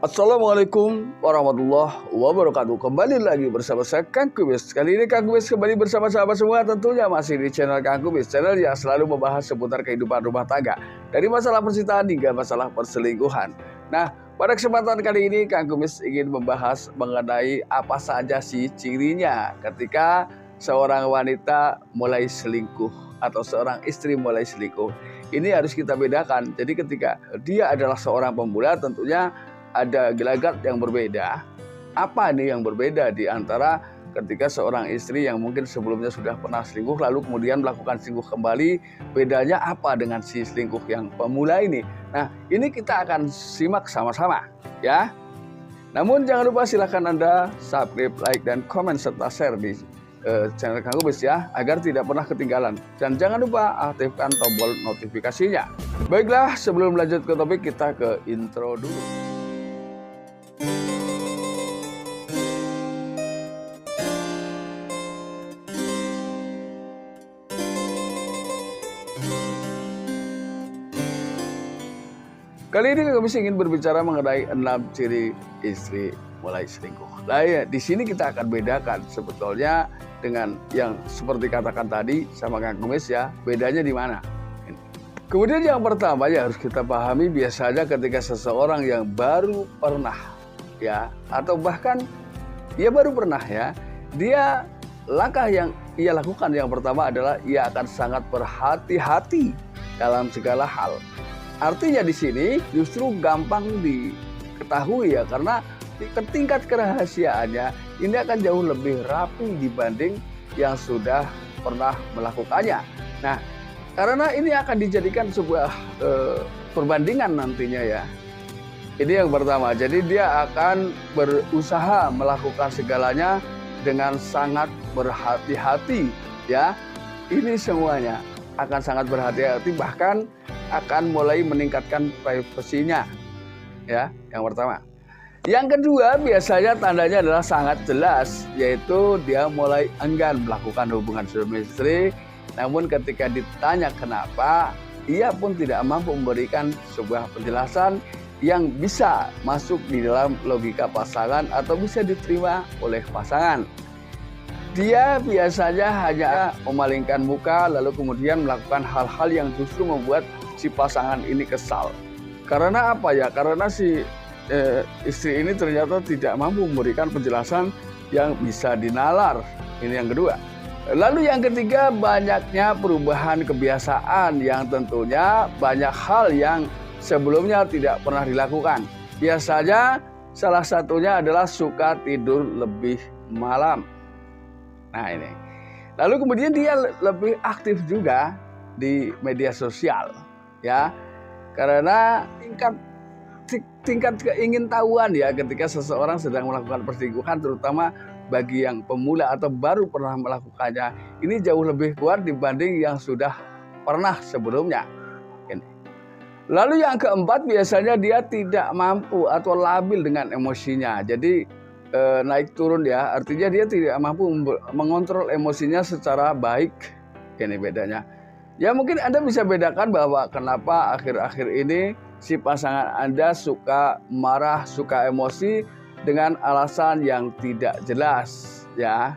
Assalamualaikum warahmatullahi wabarakatuh. Kembali lagi bersama saya Kang Kubis. Kali ini Kang Kubis kembali bersama sahabat semua, tentunya masih di channel Kang Kubis, channel yang selalu membahas seputar kehidupan rumah tangga, dari masalah percintaan hingga masalah perselingkuhan. Nah, pada kesempatan kali ini Kang Kubis ingin membahas mengenai apa saja sih cirinya ketika seorang wanita mulai selingkuh atau seorang istri mulai selingkuh. Ini harus kita bedakan. Jadi ketika dia adalah seorang pemula, tentunya ada gelagat yang berbeda. Apa nih yang berbeda di antara ketika seorang istri yang mungkin sebelumnya sudah pernah selingkuh lalu kemudian melakukan selingkuh kembali, bedanya apa dengan si selingkuh yang pemula ini? Nah, ini kita akan simak sama-sama ya. Namun jangan lupa silahkan Anda subscribe, like, dan komen serta share di channel Kang Kubis ya, agar tidak pernah ketinggalan. Dan jangan lupa aktifkan tombol notifikasinya. Baiklah, sebelum lanjut ke topik, kita ke intro dulu. Kali ini kami ingin berbicara mengenai 6 ciri istri mulai selingkuh. Nah ya, di sini kita akan bedakan sebetulnya dengan yang seperti katakan tadi sama Kang Kumis ya, bedanya di mana. Kemudian yang pertama ya harus kita pahami, biasanya ketika seseorang yang baru pernah ya, atau bahkan ia baru pernah ya, dia langkah yang ia lakukan yang pertama adalah ia akan sangat berhati-hati dalam segala hal. Artinya di sini justru gampang diketahui ya, karena tingkat kerahasiaannya ini akan jauh lebih rapi dibanding yang sudah pernah melakukannya. Nah, karena ini akan dijadikan sebuah perbandingan nantinya ya. Ini yang pertama. Jadi dia akan berusaha melakukan segalanya dengan sangat berhati-hati ya. Ini semuanya akan sangat berhati-hati, bahkan akan mulai meningkatkan privasinya ya, yang pertama. Yang kedua biasanya tandanya adalah sangat jelas, yaitu dia mulai enggan melakukan hubungan suami istri, namun ketika ditanya kenapa, ia pun tidak mampu memberikan sebuah penjelasan yang bisa masuk di dalam logika pasangan atau bisa diterima oleh pasangan. Dia biasanya hanya memalingkan muka lalu kemudian melakukan hal-hal yang justru membuat si pasangan ini kesal. Karena apa ya? Karena si istri ini ternyata tidak mampu memberikan penjelasan yang bisa dinalar. Ini yang kedua. Lalu yang ketiga, banyaknya perubahan kebiasaan yang tentunya banyak hal yang sebelumnya tidak pernah dilakukan. Biasanya salah satunya adalah suka tidur lebih malam. Nah ini. Lalu kemudian dia lebih aktif juga di media sosial ya. Karena tingkat keingintahuan ya ketika seseorang sedang melakukan perselingkuhan, terutama bagi yang pemula atau baru pernah melakukannya, ini jauh lebih kuat dibanding yang sudah pernah sebelumnya. Ini. Lalu yang keempat, biasanya dia tidak mampu atau labil dengan emosinya. Jadi naik turun ya, artinya dia tidak mampu mengontrol emosinya secara baik. Ini bedanya. Ya mungkin Anda bisa bedakan bahwa kenapa akhir-akhir ini si pasangan Anda suka marah, suka emosi dengan alasan yang tidak jelas ya.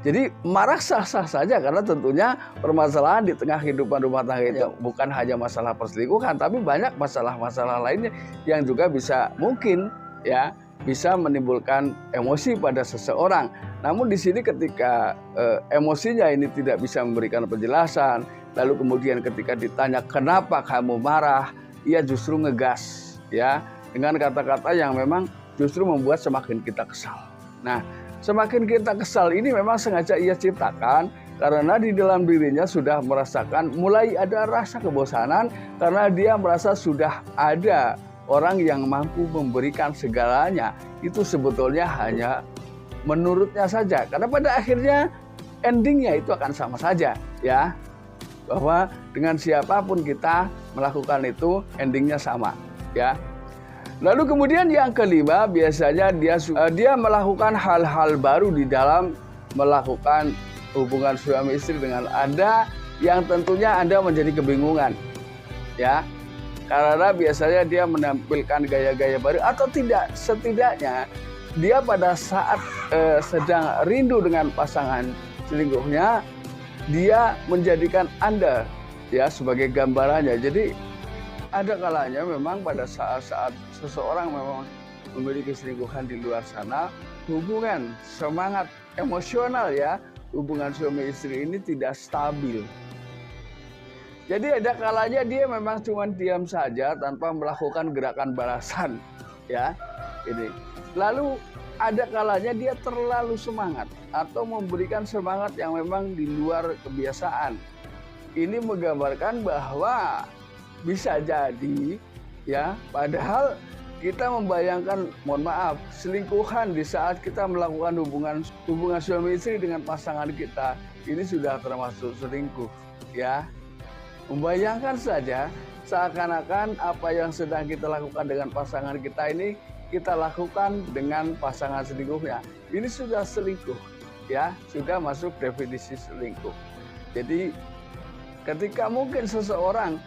Jadi marah sah-sah saja, karena tentunya permasalahan di tengah kehidupan rumah tangga itu bukan hanya masalah perselingkuhan, tapi banyak masalah-masalah lainnya yang juga bisa mungkin ya bisa menimbulkan emosi pada seseorang. Namun di sini ketika emosinya ini tidak bisa memberikan penjelasan, lalu kemudian ketika ditanya kenapa kamu marah, ia justru ngegas ya dengan kata-kata yang memang justru membuat semakin kita kesal. Nah, semakin kita kesal ini memang sengaja ia ciptakan karena di dalam dirinya sudah merasakan mulai ada rasa kebosanan, karena dia merasa sudah ada orang yang mampu memberikan segalanya. Itu sebetulnya hanya menurutnya saja, karena pada akhirnya endingnya itu akan sama saja ya, bahwa dengan siapapun kita melakukan itu endingnya sama ya. Lalu kemudian yang kelima, biasanya dia melakukan hal-hal baru di dalam melakukan hubungan suami istri dengan Anda, yang tentunya Anda menjadi kebingungan ya. Karena biasanya dia menampilkan gaya-gaya baru atau tidak, setidaknya dia pada saat sedang rindu dengan pasangan selingkuhnya, dia menjadikan Anda ya sebagai gambarannya. Jadi ada kalanya memang pada saat-saat seseorang memang memiliki selingkuhan di luar sana, hubungan semangat emosional ya, hubungan suami istri ini tidak stabil. Jadi ada kalanya dia memang cuma diam saja tanpa melakukan gerakan balasan, ya. Ini. Lalu ada kalanya dia terlalu semangat atau memberikan semangat yang memang di luar kebiasaan. Ini menggambarkan bahwa bisa jadi ya, padahal kita membayangkan, mohon maaf, selingkuhan di saat kita melakukan hubungan suami istri dengan pasangan kita, ini sudah termasuk selingkuh, ya. Membayangkan saja seakan-akan apa yang sedang kita lakukan dengan pasangan kita ini kita lakukan dengan pasangan selingkuhnya. Ini sudah selingkuh, ya, sudah masuk definisi selingkuh. Jadi ketika mungkin seseorang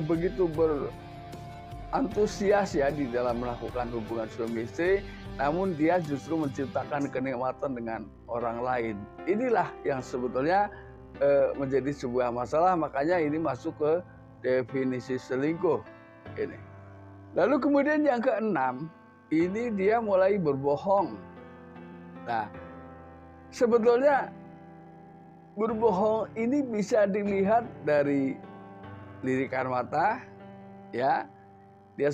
begitu berantusias ya di dalam melakukan hubungan suami istri, namun dia justru menciptakan kenikmatan dengan orang lain. Inilah yang sebetulnya menjadi sebuah masalah, makanya ini masuk ke definisi selingkuh ini. Lalu kemudian yang keenam, ini dia mulai berbohong. Nah, sebetulnya berbohong ini bisa dilihat dari lirikan mata, ya. Dia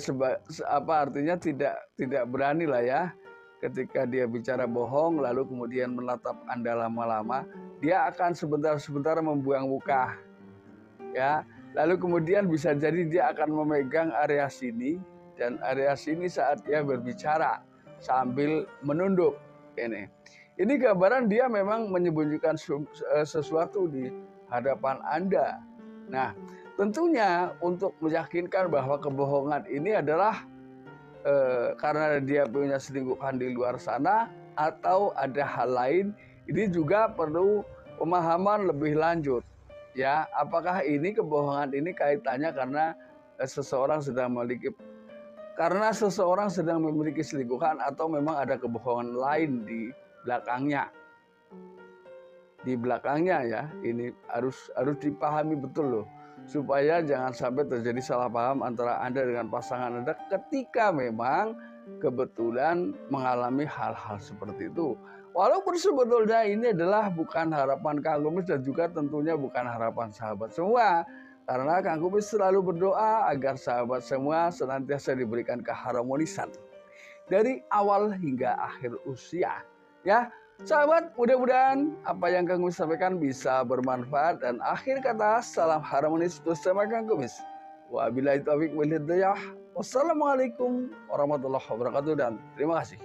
artinya tidak berani lah ya. Ketika dia bicara bohong, lalu kemudian menatap Anda lama-lama, dia akan sebentar-sebentar membuang muka, ya. Lalu kemudian bisa jadi dia akan memegang area sini dan area sini saat dia berbicara sambil menunduk. Ini gambaran dia memang menyembunyikan sesuatu di hadapan Anda. Nah, tentunya untuk meyakinkan bahwa kebohongan ini adalah karena dia punya selingkuhan di luar sana atau ada hal lain, ini juga perlu pemahaman lebih lanjut, ya. Apakah ini kebohongan ini kaitannya karena seseorang sedang memiliki selingkuhan atau memang ada kebohongan lain di belakangnya ya. Ini harus dipahami betul loh, supaya jangan sampai terjadi salah paham antara Anda dengan pasangan Anda ketika memang kebetulan mengalami hal-hal seperti itu. Walaupun sebetulnya ini adalah bukan harapan Kang Kumis dan juga tentunya bukan harapan sahabat semua. Karena Kang Kumis selalu berdoa agar sahabat semua senantiasa diberikan keharmonisan dari awal hingga akhir usia. Ya, sahabat, mudah-mudahan apa yang Kang Kumis sampaikan bisa bermanfaat, dan akhir kata salam harmonis bersama Kang Kumis. Wabillahi taufiq wal hidayah. Wassalamualaikum warahmatullahi wabarakatuh dan terima kasih.